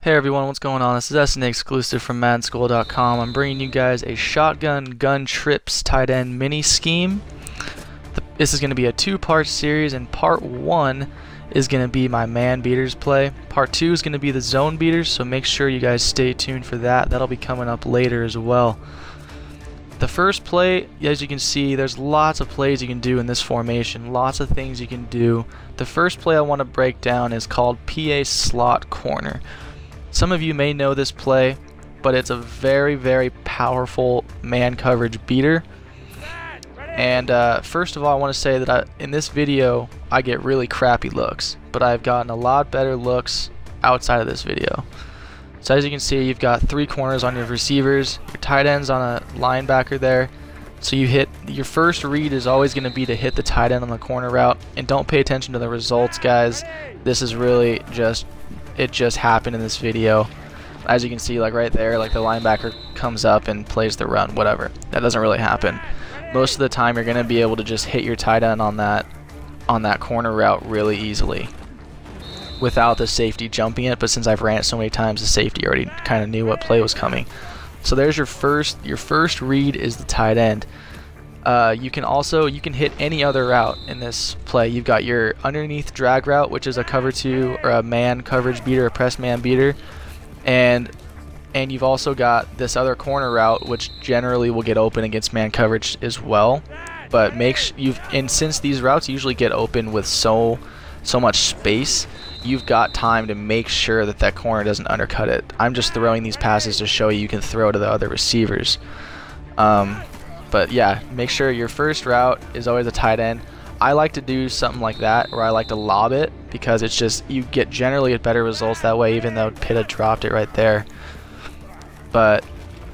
Hey everyone, what's going on? This is SNA exclusive from MaddenSchool.com. I'm bringing you guys a shotgun gun trips tight end mini scheme. This is going to be a two-part series, and part 1 is going to be my man beaters play. Part 2 is going to be the zone beaters, so make sure you guys stay tuned for that. That'll be coming up later as well. The first play, as you can see, there's lots of plays you can do in this formation, lots of things you can do. The first play I want to break down is called PA slot corner. Some of you may know this play, but it's a very, very powerful man coverage beater. And first of all, I want to say that in this video, I get really crappy looks, but I've gotten a lot better looks outside of this video. So as you can see, you've got 3 corners on your receivers, your tight ends on a linebacker there. So you hit, your first read is always going to be to hit the tight end on the corner route, and don't pay attention to the results, guys. This is really just, it just happened in this video. As you can see, like right there, like the linebacker comes up and plays the run, whatever. That doesn't really happen. Most of the time you're going to be able to just hit your tight end on that corner route really easily without the safety jumping it, but since I've ran it so many times, the safety already kind of knew what play was coming. So there's your first read is the tight end. You can hit any other route in this play. You've got your underneath drag route, which is a cover 2 or a man coverage beater, a press man beater, and you've also got this other corner route, which generally will get open against man coverage as well. But since these routes usually get open with so much space, you've got time to make sure that that corner doesn't undercut it. I'm just throwing these passes to show you can throw to the other receivers. But yeah, make sure your first route is always a tight end. I like to do something like that, or I like to lob it, because it's just, you generally get better results that way, even though Pitta dropped it right there. But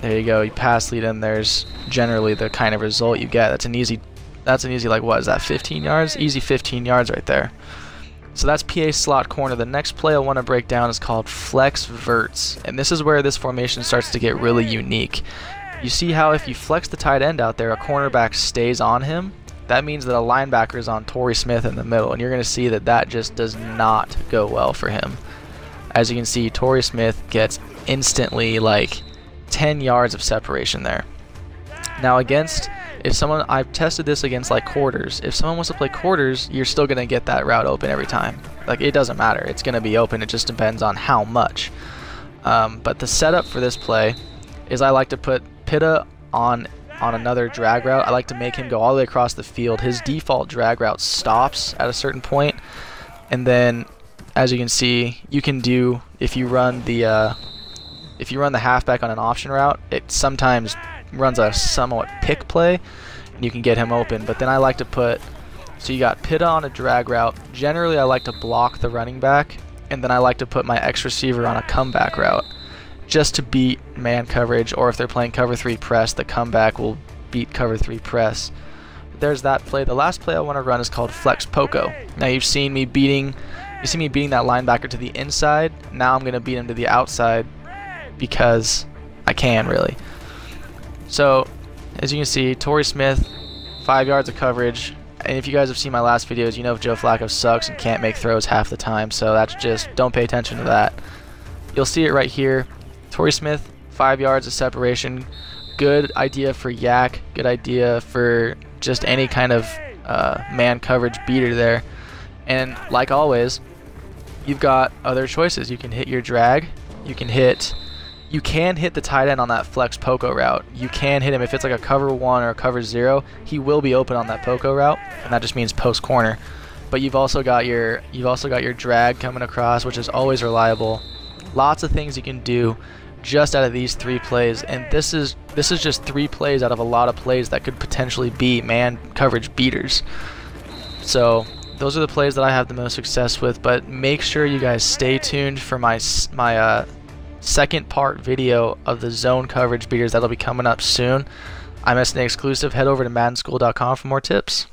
there you go, you pass lead in, there's generally the kind of result you get. That's an easy like, what is that, 15 yards? Easy 15 yards right there. So that's PA slot corner. The next play I want to break down is called flex verts, and this is where this formation starts to get really unique. You see how if you flex the tight end out there, a cornerback stays on him. That means that a linebacker is on Torrey Smith in the middle, and you're going to see that that just does not go well for him. As you can see, Torrey Smith gets instantly like 10 yards of separation there. Now I've tested this against like quarters. If someone wants to play quarters, you're still going to get that route open every time. Like, it doesn't matter. It's going to be open. It just depends on how much. But the setup for this play is I like to put Pitta on another drag route. I like to make him go all the way across the field. His default drag route stops at a certain point, and then as you can see, you can do, if you run the halfback on an option route, it sometimes runs a somewhat pick play and you can get him open. But then I like to put, so you got Pitta on a drag route. Generally I like to block the running back, and then I like to put my X receiver on a comeback route just to beat man coverage, or if they're playing cover 3 press, the comeback will beat cover 3 press. There's that play. The last play I want to run is called flex poco. Now you've seen me beating that linebacker to the inside. Now I'm going to beat him to the outside because I can, really. So as you can see, Torrey Smith, 5 yards of coverage. And if you guys have seen my last videos, you know Joe Flacco sucks and can't make throws half the time, so that's just, don't pay attention to that. You'll see it right here. Torrey Smith, 5 yards of separation. Good idea for yak, good idea for just any kind of man coverage beater there. And like always, you've got other choices. You can hit your drag, you can hit the tight end on that flex poco route. You can hit him if it's like a cover 1 or a cover 0. He will be open on that poco route, and that just means post corner. But you've also got your drag coming across, which is always reliable. Lots of things you can do just out of these 3 plays, and this is just 3 plays out of a lot of plays that could potentially be man coverage beaters. So those are the plays that I have the most success with, but make sure you guys stay tuned for my second part video of the zone coverage beaters. That'll be coming up soon. I'm SNA exclusive. Head over to MaddenSchool.com for more tips.